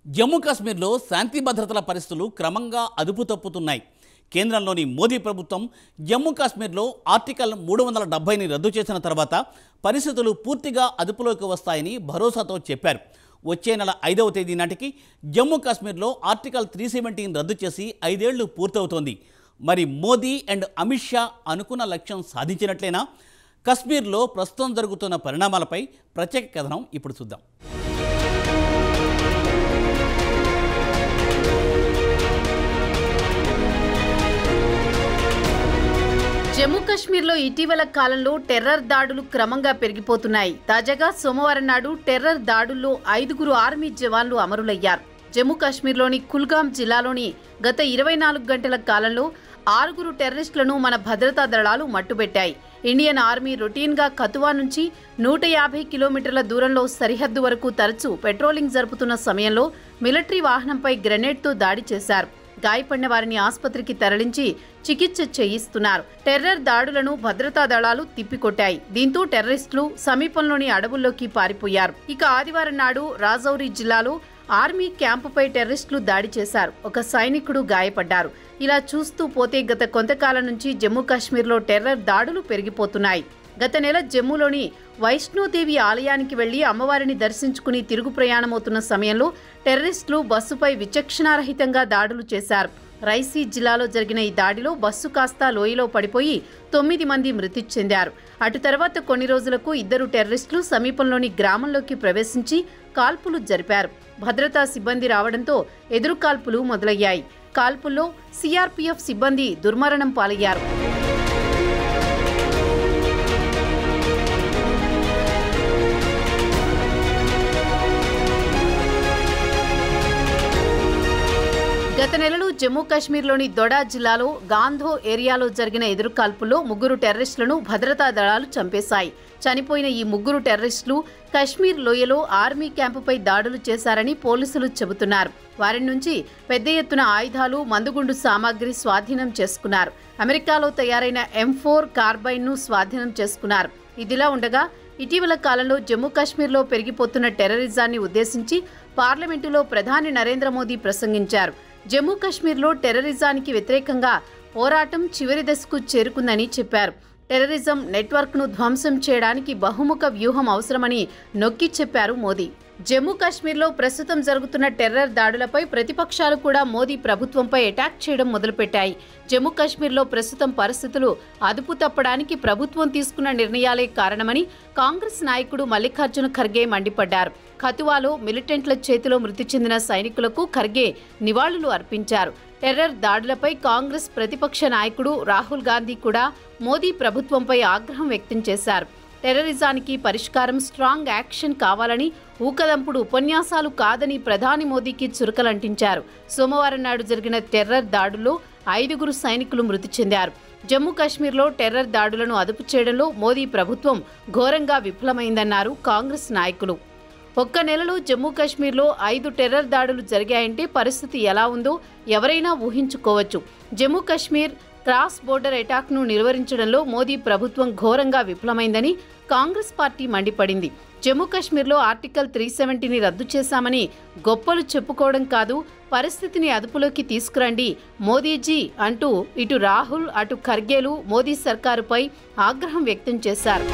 జమ్మూ కాశ్మీర్లో శాంతి భద్రతల పరిస్థితులు క్రమంగా అదుపు తప్పుతున్నాయి. కేంద్రంలోని మోదీ ప్రభుత్వం జమ్మూ కాశ్మీర్లో ఆర్టికల్ 370ని రద్దు చేసిన తర్వాత పరిస్థితులు పూర్తిగా అదుపులోకి వస్తాయని భరోసాతో చెప్పారు. వచ్చే నెల 5వ తేదీ నాటికి జమ్మూ కాశ్మీర్లో ఆర్టికల్ 370ని రద్దు చేసి 5 ఏళ్లు పూర్తవుతోంది. మరి మోదీ అండ్ అమిత్ షా అనుకున్న లక్ష్యం సాధించినట్లేనా? కశ్మీర్లో ప్రస్తుతం జరుగుతున్న పరిణామాలపై ప్రత్యేక కథనం ఇప్పుడు చూద్దాం. జమ్మూ కాశ్మీర్లో ఇటీవల కాలంలో టెర్రర్ దాడులు క్రమంగా పెరిగిపోతున్నాయి. తాజాగా సోమవారం నాడు టెర్రర్ దాడుల్లో 5 ఆర్మీ జవాన్లు అమరులయ్యారు. జమ్మూ కాశ్మీర్లోని కుల్గాం జిల్లాలోని గత 24 గంటల కాలంలో 6 టెర్రరిస్టులను మన భద్రతా దళాలు మట్టుబెట్టాయి. ఇండియన్ ఆర్మీ రొటీన్గా కతువా నుంచి 150 కిలోమీటర్ల దూరంలో సరిహద్దు వరకు తరచూ పెట్రోలింగ్ జరుపుతున్న సమయంలో మిలిటరీ వాహనంపై గ్రెనేడ్తో దాడి చేశారు. గాయపడిన వారిని ఆసుపత్రికి తరలించి చికిత్స చేయిస్తున్నారు. టెర్రర్ దాడులను భద్రతా దళాలు తిప్పికొట్టాయి. దీంతో టెర్రరిస్టులు సమీపంలోని అడవుల్లోకి పారిపోయారు. ఇక ఆదివారం నాడు రాజౌరి జిల్లాలో ఆర్మీ క్యాంపుపై టెర్రరిస్టులు దాడి చేశారు. ఒక సైనికుడు గాయపడ్డారు. ఇలా చూస్తూ పోతే గత కొంతకాలం నుంచి జమ్మూ కాశ్మీర్లో టెర్రర్ దాడులు పెరిగిపోతున్నాయి. గత నెల జమ్మూలోని వైష్ణోదేవి ఆలయానికి వెళ్లి అమ్మవారిని దర్శించుకుని తిరుగు ప్రయాణమవుతున్న సమయంలో టెర్రరిస్టులు బస్సుపై విచక్షణారహితంగా దాడులు చేశారు. రైసీ జిల్లాలో జరిగిన ఈ దాడిలో బస్సు కాస్త లోయలో పడిపోయి 9 మంది మృతి చెందారు. అటు తర్వాత కొన్ని రోజులకు 2 టెర్రరిస్టులు సమీపంలోని గ్రామంలోకి ప్రవేశించి కాల్పులు జరిపారు. భద్రతా సిబ్బంది రావడంతో ఎదురు కాల్పులు మొదలయ్యాయి. కాల్పుల్లో సిఆర్పీఎఫ్ సిబ్బంది దుర్మరణం పాలయ్యారు. గత నెలలో జమ్మూ కాశ్మీర్లోని దొడా జిల్లాలో గాంధో ఏరియాలో జరిగిన ఎదురుకాల్పుల్లో 3 టెర్రరిస్టులను భద్రతా దళాలు చంపేశాయి. చనిపోయిన ఈ 3 టెర్రరిస్టులు కశ్మీర్ లోయలో ఆర్మీ క్యాంపుపై దాడులు చేశారని పోలీసులు చెబుతున్నారు. వారి నుంచి పెద్ద ఎత్తున ఆయుధాలు, మందుగుండు సామాగ్రి స్వాధీనం చేసుకున్నారు. అమెరికాలో తయారైన M4 కార్బైన్ను స్వాధీనం చేసుకున్నారు. ఇదిలా ఉండగా ఇటీవల కాలంలో జమ్మూ కాశ్మీర్లో పెరిగిపోతున్న టెర్రరిజాన్ని ఉద్దేశించి పార్లమెంటులో ప్రధాని నరేంద్ర మోదీ ప్రసంగించారు. జమ్మూ కాశ్మీర్లో టెర్రరిజానికి వ్యతిరేకంగా పోరాటం చివరి దశకు చేరుకుందని చెప్పారు. టెర్రరిజం నెట్వర్క్ను ధ్వంసం చేయడానికి బహుముఖ వ్యూహం అవసరమని నొక్కి చెప్పారు మోదీ. జమ్మూ కాశ్మీర్లో ప్రస్తుతం జరుగుతున్న టెర్రర్ దాడులపై ప్రతిపక్షాలు కూడా మోదీ ప్రభుత్వంపై అటాక్ చేయడం మొదలుపెట్టాయి. జమ్మూ కాశ్మీర్లో ప్రస్తుతం పరిస్థితులు అదుపు తప్పడానికి ప్రభుత్వం తీసుకున్న నిర్ణయాలే కారణమని కాంగ్రెస్ నాయకుడు మల్లికార్జున ఖర్గే మండిపడ్డారు. కతువాలో మిలిటెంట్ల చేతిలో మృతి చెందిన సైనికులకు ఖర్గే నివాళులు అర్పించారు. టెర్రర్ దాడులపై కాంగ్రెస్ ప్రతిపక్ష నాయకుడు రాహుల్ గాంధీ కూడా మోదీ ప్రభుత్వంపై ఆగ్రహం వ్యక్తం చేశారు. టెర్రరిజానికి పరిష్కారం స్ట్రాంగ్ యాక్షన్ కావాలని, ఊకదంపుడు ఉపన్యాసాలు కాదని ప్రధాని మోదీకి చురకలంటించారు. సోమవారం నాడు జరిగిన టెర్రర్ దాడుల్లో 5 సైనికులు మృతి చెందారు. జమ్మూ కాశ్మీర్లో టెర్రర్ దాడులను అదుపు చేయడంలో మోదీ ప్రభుత్వం ఘోరంగా విఫలమైందన్నారు కాంగ్రెస్ నాయకులు. ఒక్క నెలలో జమ్మూ కాశ్మీర్లో 5 టెర్రర్ దాడులు జరిగాయంటే పరిస్థితి ఎలా ఉందో ఎవరైనా ఊహించుకోవచ్చు. జమ్మూ కాశ్మీర్ క్రాస్ బోర్డర్ అటాక్ను నిర్వహించడంలో మోదీ ప్రభుత్వం ఘోరంగా విఫలమైందని కాంగ్రెస్ పార్టీ మండిపడింది. జమ్మూ కాశ్మీర్లో ఆర్టికల్ 370ని రద్దు చేశామని గొప్పలు చెప్పుకోవడం కాదు, పరిస్థితిని అదుపులోకి తీసుకురండి మోదీజీ అంటూ ఇటు రాహుల్ అటు ఖర్గేలు మోదీ సర్కారుపై ఆగ్రహం వ్యక్తం చేశారు.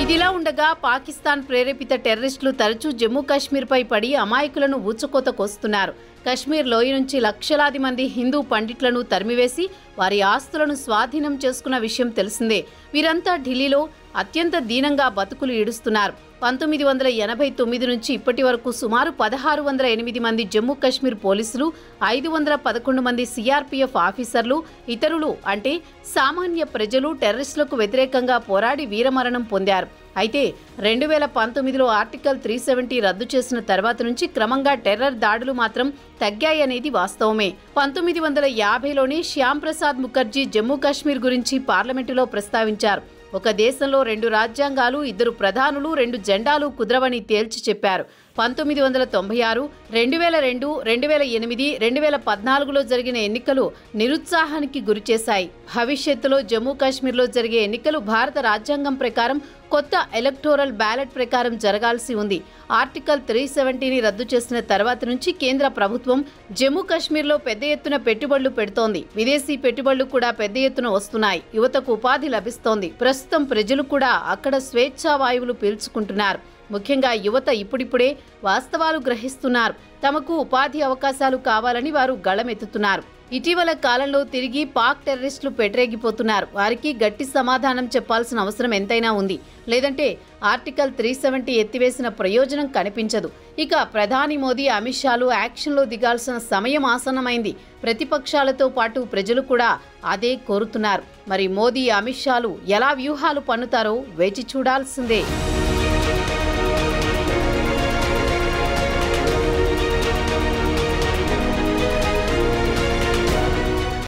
ఇదిలా ఉండగా పాకిస్తాన్ ప్రేరేపిత టెర్రరిస్టులు తరచూ జమ్మూ కాశ్మీర్పై పడి అమాయకులను ఊచకోతకొస్తున్నారు. కశ్మీర్ లోయ నుంచి లక్షలాది మంది హిందూ పండిట్లను తరిమివేసి వారి ఆస్తులను స్వాధీనం చేసుకున్న విషయం తెలిసిందే. వీరంతా ఢిల్లీలో అత్యంత దీనంగా బతుకులు ఈడుస్తున్నారు. 1989 నుంచి ఇప్పటి వరకు సుమారు 1608 మంది జమ్మూ కాశ్మీర్ పోలీసులు, 511 మంది సిఆర్పీఎఫ్ ఆఫీసర్లు, ఇతరులు అంటే సామాన్య ప్రజలు టెర్రరిస్టులకు వ్యతిరేకంగా పోరాడి వీరమరణం పొందారు. అయితే 2019లో ఆర్టికల్ 370 రద్దు చేసిన తర్వాత నుంచి క్రమంగా టెర్రర్ దాడులు మాత్రం తగ్గాయనేది వాస్తవమే. 1950లోనే శ్యామ్ ప్రసాద్ ముఖర్జీ జమ్మూ కాశ్మీర్ గురించి పార్లమెంటులో ప్రస్తావించారు. ఒక దేశంలో 2 రాజ్యాంగాలు, 2 ప్రధానులు, 2 జెండాలు కుదరవని తేల్చి చెప్పారు. 1996, 2002, 2008, 2014లో జరిగిన ఎన్నికలు నిరుత్సాహానికి గురిచేశాయి. భవిష్యత్తులో జమ్మూ కాశ్మీర్లో జరిగే ఎన్నికలు భారత రాజ్యాంగం ప్రకారం కొత్త ఎలక్టోరల్ బ్యాలెట్ ప్రకారం జరగాల్సి ఉంది. ఆర్టికల్ 370ని రద్దు చేసిన తర్వాత నుంచి కేంద్ర ప్రభుత్వం జమ్మూ కాశ్మీర్లో పెద్ద ఎత్తున పెట్టుబడులు పెడుతోంది. విదేశీ పెట్టుబడులు కూడా పెద్ద ఎత్తున వస్తున్నాయి. యువతకు ఉపాధి లభిస్తోంది. ప్రస్తుతం ప్రజలు కూడా అక్కడ స్వేచ్ఛా వాయువులు పీల్చుకుంటున్నారు. ముఖ్యంగా యువత ఇప్పుడిప్పుడే వాస్తవాలు గ్రహిస్తున్నారు. తమకు ఉపాధి అవకాశాలు కావాలని వారు గళమెత్తుతున్నారు. ఇటీవల కాలంలో తిరిగి పాక్ టెర్రరిస్టులు పెట్టరేగిపోతున్నారు. వారికి గట్టి సమాధానం చెప్పాల్సిన అవసరం ఎంతైనా ఉంది. లేదంటే ఆర్టికల్ 370 ఎత్తివేసిన ప్రయోజనం కనిపించదు. ఇక ప్రధాని మోదీ, అమిత్ షాలు యాక్షన్లో దిగాల్సిన సమయం ఆసన్నమైంది. ప్రతిపక్షాలతో పాటు ప్రజలు కూడా అదే కోరుతున్నారు. మరి మోదీ, అమిత్ షాలు ఎలా వ్యూహాలు పన్నుతారో వేచి చూడాల్సిందే.